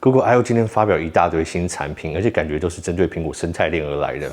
Google I/O 今天发表一大堆新产品，而且感觉都是针对苹果生态链而来的。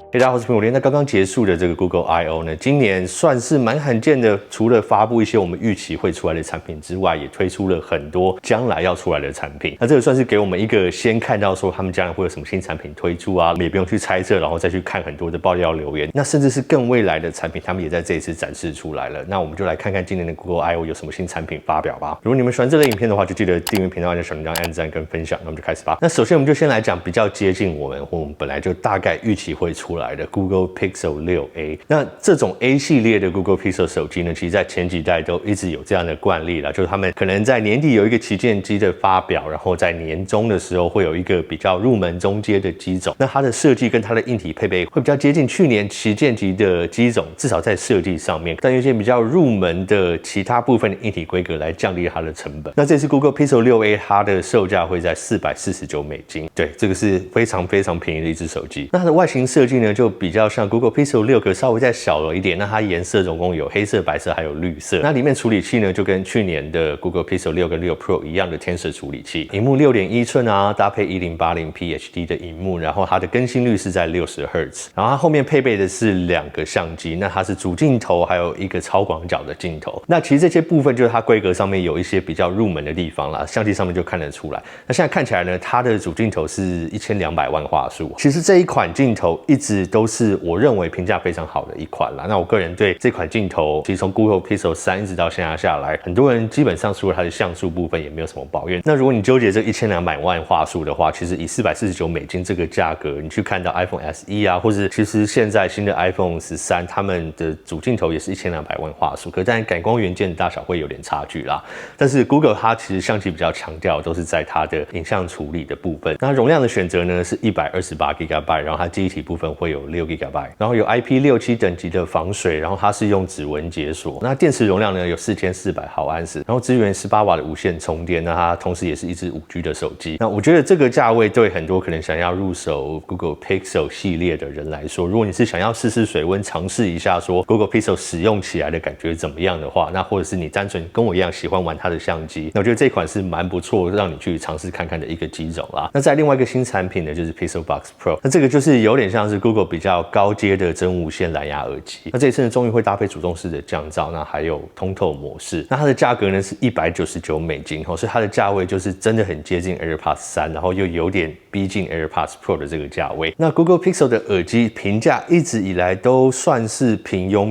大家好，我是苹果连。那刚刚结束的这个 Google I/O 呢，今年算是蛮罕见的，除了发布一些我们预期会出来的产品之外，也推出了很多将来要出来的产品。那这个算是给我们一个先看到说他们将来会有什么新产品推出啊，也不用去猜测，然后再去看很多的爆料留言。那甚至是更未来的产品，他们也在这一次展示出来了。那我们就来看看今年的 Google I/O 有什么新产品发表吧。如果你们喜欢这类影片的话，就记得订阅频道、按小铃铛、按赞跟分享。那我们就开始吧。那首先我们就先来讲比较接近我们本来就大概预期会出来的 Google Pixel 6a。那这种 A 系列的 Google Pixel 手机呢，其实在前几代都一直有这样的惯例啦，就是他们可能在年底有一个旗舰机的发表，然后在年中的时候会有一个比较入门中阶的机种。那它的设计跟它的硬体配备会比较接近去年旗舰级的机种，至少在设计上面，但有一些比较入门的其他部分的硬体规格来降低它的成本。那这次 Google Pixel 6a 它的售价会在$449，对，这个是非常非常便宜的一只手机。那它的外形设计呢，就比较像 Google Pixel 6可稍微再小了一点，那它颜色总共有黑色、白色还有绿色。那里面处理器呢，就跟去年的 Google Pixel 6跟6 Pro 一样的Tensor 处理器，萤幕6.1寸啊，搭配1080p HD 的萤幕，然后它的更新率是在60Hz，然后它后面配备的是2个相机，那它是主镜头，还有一个超广角的镜头。那其实这些部分就是它规格上面有一些比较入门的地方啦，相机上面就看得出来。那现在看起来呢，它的主镜头是1200万画素，其实这一款镜头一直都是我认为评价非常好的一款啦。那我个人对这款镜头，其实从 Google Pixel 3一直到现在下来，很多人基本上除了它的像素部分也没有什么抱怨。那如果你纠结这1200万画素的话，其实以$449这个价格，你去看到 iPhone SE 啊，或者其实现在新的 iPhone 13，他们的主镜头也是1200万画素，可是当然感光元件的大小会有点差距啦。但是 Google 它其实相机比较强调都是在它的影像处理的部分。那容量的选择呢是128GB，然后它记忆体部分会有6GB，然后有 IP67等级的防水，然后它是用指纹解锁。那电池容量呢有4400毫安时，然后支援18瓦的无线充电。那它同时也是一支5G 的手机。那我觉得这个价位对很多可能想要入手 Google Pixel 系列的人来说，如果你是想要试试水温，尝试一下说 Google Pixel 使用起来的感觉怎么样的话，那或者是你单纯跟我一样喜欢玩它的相机，那我觉得这款是蛮不错，让你去尝试看看的一个机种啦。那在另外一个新产品呢，就是 Pixel Buds Pro。那这个就是有点像是 Google 比较高阶的真无线蓝牙耳机。那这一次呢，终于会搭配主动式的降噪，那还有通透模式。那它的价格呢是$199，所以它的价位就是真的很接近 AirPods 3，然后又有点逼近 AirPods Pro 的这个价位。那 Google Pixel 的耳机评价一直以来都算是平庸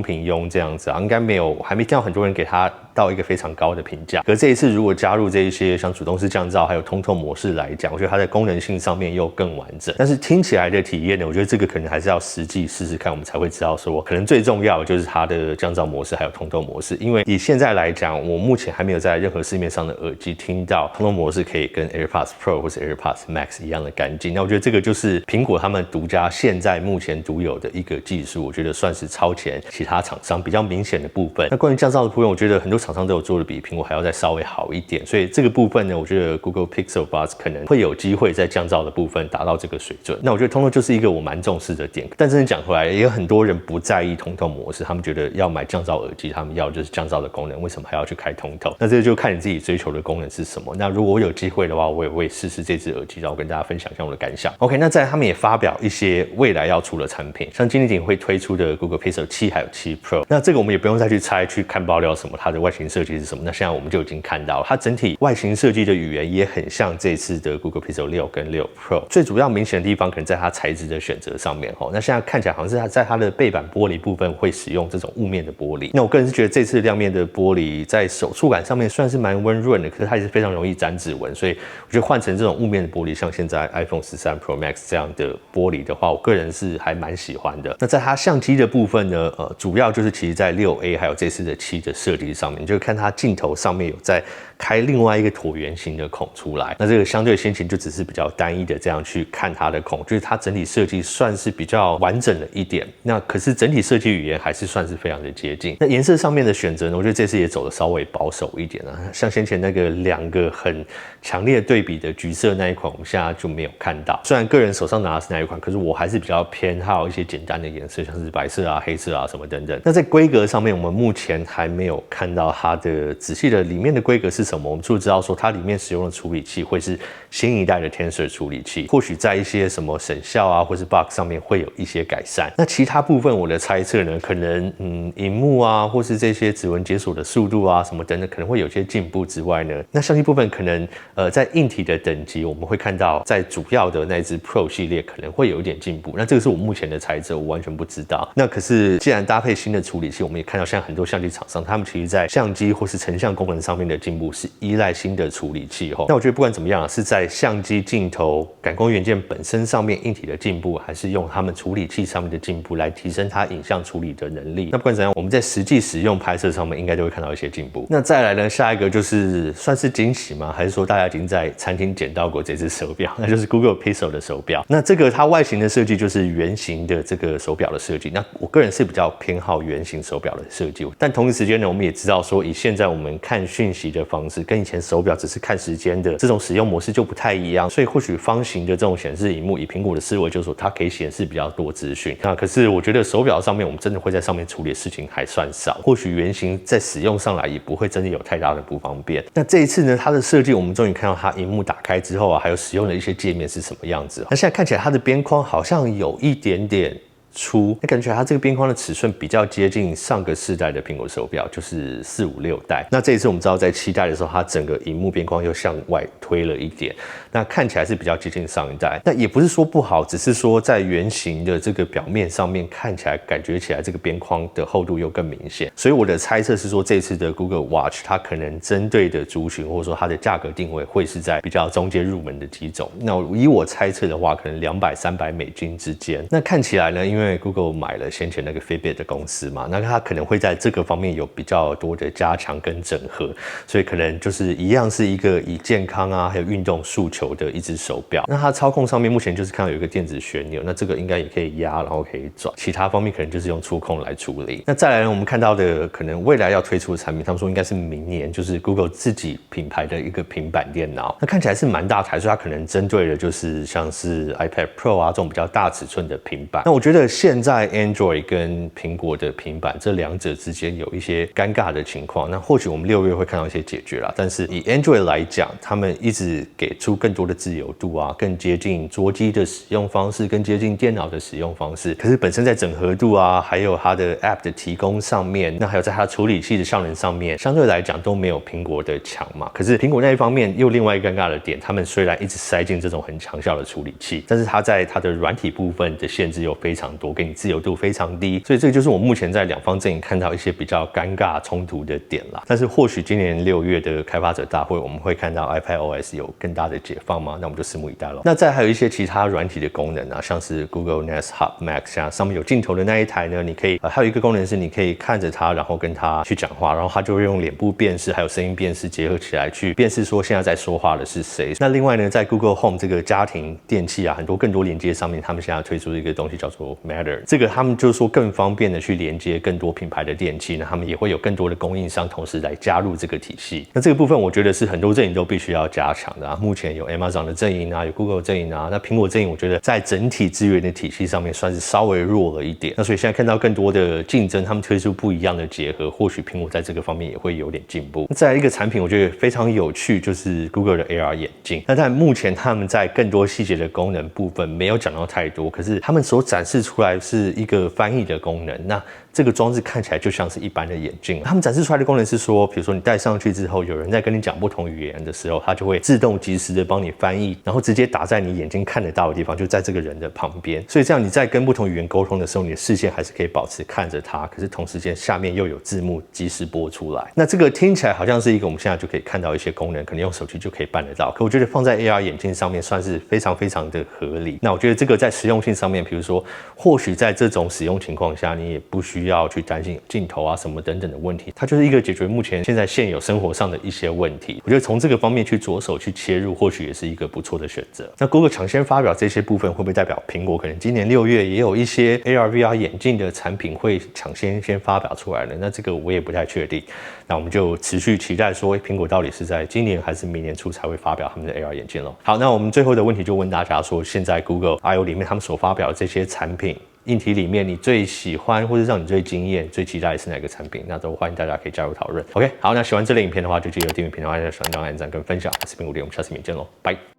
这样子啊，应该还没听到很多人给它到一个非常高的评价。可是这一次如果加入这一些像主动式降噪还有通透模式来讲，我觉得它的功能性上面又更完整。但是听起来的体验呢，我觉得这个可能还是要实际试试看，我们才会知道说，可能最重要的就是它的降噪模式还有通透模式。因为以现在来讲，我目前还没有在任何市面上的耳机听到通透模式可以跟 AirPods Pro 或是 AirPods Max 一样的干净。那我觉得这个就是苹果他们独家现在目前独有的一个技术，我觉得算是超前其他厂商比较明显的部分。那关于降噪的部分，我觉得很多厂商都有做的比苹果还要再稍微好一点，所以这个部分呢，我觉得 Google Pixel Buds 可能会有机会在降噪的部分达到这个水准。那我觉得通透就是一个我蛮重视的点，但真的讲回来，也有很多人不在意通透模式，他们觉得要买降噪耳机，他们要就是降噪的功能，为什么还要去开通透？那这个就看你自己追求的功能是什么。那如果我有机会的话，我也会试试这支耳机，然后跟大家分享一下我的感想。OK， 那再来他们也发表一些未来要出的产品，像今年会推出的 Google Pixel 7还有7 Pro。那这个我们也不用再去猜去看爆料什么，它的外形设计是什么。那现在我们就已经看到，它整体外形设计的语言也很像这次的 Google Pixel 6跟6 Pro。最主要明显的地方可能在它材质的选择上面。那现在看起来好像是它在它的背板玻璃部分会使用这种雾面的玻璃。那我个人是觉得这次亮面的玻璃在手触感上面算是蛮温润的，可是它也是非常容易沾指纹，所以我觉得换成这种雾面的玻璃，像现在 iPhone 13 Pro Max 这样的玻璃的话，我个人是还蛮喜欢的。那在它相机的部分呢，主要就是其实在6A 还有这次的7的设计上面，就看它镜头上面有在开另外一个椭圆形的孔出来。那这个相对先前就只是比较单一的这样去看它的孔，就是它整体设计算是比较完整了一点。那可是整体设计语言还是算是非常的接近。那颜色上面的选择呢，我觉得这次也走的稍微保守一点啊。像先前那个2个很强烈对比的橘色那一款，我们现在就没有看到。虽然个人手上拿的是那一款，可是我还是比较偏好一些简单的颜色，像是白色啊、黑色啊什么等等。那在规格上面，我们目前还没有看到它的仔细的里面的规格是什么。我们就知道说它里面使用的处理器会是新一代的 Tensor 处理器，或许在一些什么省效啊或是 bug 上面会有一些改善。那其他部分我的猜测呢，可能萤幕啊或是这些指纹解锁的速度啊什么等等可能会有些进步之外呢，那相机部分可能在硬体的等级我们会看到在主要的那支 Pro 系列可能会有一点进步。那这个是我目前的猜测，我完全不知道。那可是既然搭配新的处理器，我们也看到像很多相机厂商他们其实在相机或是成像功能上面的进步是依赖新的处理器。那我觉得不管怎么样，是在相机镜头感光元件本身上面硬体的进步，还是用他们处理器上面的进步来提升它影像处理的能力。那不管怎样，我们在实际使用拍摄上面应该都会看到一些进步。那再来呢，下一个就是算是惊喜吗？还是说大家已经在餐厅捡到过这只手表？那就是 Google Pixel 的手表。那这个它外形的设计就是圆形的这个手表的设计。那我个人是比较偏好圆形手表的设计，但同一时间呢，我们也知道说，以现在我们看讯息的方式，跟以前手表只是看时间的这种使用模式就不太一样，所以或许方形的这种显示萤幕，以苹果的思维就是说，它可以显示比较多资讯。那可是我觉得手表上面，我们真的会在上面处理的事情还算少，或许圆形在使用上来也不会真的有太大的不方便。那这一次呢，它的设计我们终于看到它萤幕打开之后啊，还有使用的一些界面是什么样子。那现在看起来它的边框好像有一点点粗，那感觉它这个边框的尺寸比较接近上个世代的苹果手表，就是456代。那这一次我们知道在7代的时候，它整个萤幕边框又向外推了一点，那看起来是比较接近上一代。那也不是说不好，只是说在圆形的这个表面上面看起来感觉起来这个边框的厚度又更明显。所以我的猜测是说，这次的 Google Watch 它可能针对的族群或者说它的价格定位会是在比较中阶入门的几种。那以我猜测的话，可能200-300美金之间。那看起来呢，因为 Google 买了先前那个 Fitbit 的公司嘛，那它可能会在这个方面有比较多的加强跟整合，所以可能就是一样是一个以健康啊还有运动诉求的一只手表。那它操控上面目前就是看到有一个电子旋钮，那这个应该也可以压，然后可以转，其他方面可能就是用触控来处理。那再来呢，我们看到的可能未来要推出的产品，他们说应该是明年，就是 Google 自己品牌的一个平板电脑，那看起来是蛮大台，所以它可能针对的就是像是 iPad Pro 啊这种比较大尺寸的平板。那我觉得现在Android 跟苹果的平板这两者之间有一些尴尬的情况，那或许我们6月会看到一些解决啦。但是以 Android 来讲，他们一直给出更多的自由度啊，更接近桌机的使用方式，更接近电脑的使用方式。可是本身在整合度啊，还有它的 App 的提供上面，那还有在它处理器的效能上面，相对来讲都没有苹果的强嘛。可是苹果那一方面又另外一个尴尬的点，他们虽然一直塞进这种很强效的处理器，但是它在它的软体部分的限制又非常多，给你自由度非常低，所以这个就是我目前在两方阵营看到一些比较尴尬冲突的点啦。但是或许今年6月的开发者大会，我们会看到 iPadOS 有更大的解放吗？那我们就拭目以待咯。那再还有一些其他软体的功能啊，像是 Google Nest Hub Max 上面有镜头的那一台呢，你可以还有一个功能是你可以看着它，然后跟它去讲话，然后它就会用脸部辨识还有声音辨识结合起来去辨识说现在在说话的是谁。那另外呢，在 Google Home 这个家庭电器啊，很多更多连接上面，他们现在推出一个东西叫做 Matter， 这个他们就是说更方便的去连接更多品牌的电器，那他们也会有更多的供应商同时来加入这个体系。那这个部分我觉得是很多阵营都必须要加强的啊。目前有 Amazon 的阵营啊，有 Google 阵营啊，那苹果阵营我觉得在整体资源的体系上面算是稍微弱了一点。那所以现在看到更多的竞争，他们推出不一样的结合，或许苹果在这个方面也会有点进步。再来一个产品我觉得非常有趣，就是 Google 的 AR 眼镜。那但目前他们在更多细节的功能部分没有讲到太多，可是他们所展示出来是一个翻译的功能。那这个装置看起来就像是一般的眼镜，他们展示出来的功能是说，比如说你戴上去之后，有人在跟你讲不同语言的时候，它就会自动及时的帮你翻译，然后直接打在你眼睛看得到的地方，就在这个人的旁边。所以这样你在跟不同语言沟通的时候，你的视线还是可以保持看着它，可是同时间下面又有字幕及时播出来。那这个听起来好像是一个我们现在就可以看到一些功能，可能用手机就可以办得到。可我觉得放在 AR 眼镜上面算是非常非常的合理。那我觉得这个在实用性上面，比如说或许在这种使用情况下，你也不需要去担心镜头啊什么等等的问题，它就是一个解决目前现有生活上的一些问题。我觉得从这个方面去着手去切入，或许也是一个不错的选择。那 Google 抢先发表这些部分，会不会代表苹果可能今年6月也有一些 AR/VR 眼镜的产品会抢先发表出来呢？那这个我也不太确定。那我们就持续期待说，苹果到底是在今年还是明年初才会发表他们的 AR 眼镜咯。好，那我们最后的问题就问大家说，现在 Google I/O 里面他们所发表的这些产品硬体里面，你最喜欢或者让你最惊艳、最期待的是哪个产品？那都欢迎大家可以加入讨论。OK， 好，那喜欢这类影片的话，就记得订阅频道、按下小铃铛、按赞跟分享。我是苹果爹，我们下次影片见喽，拜。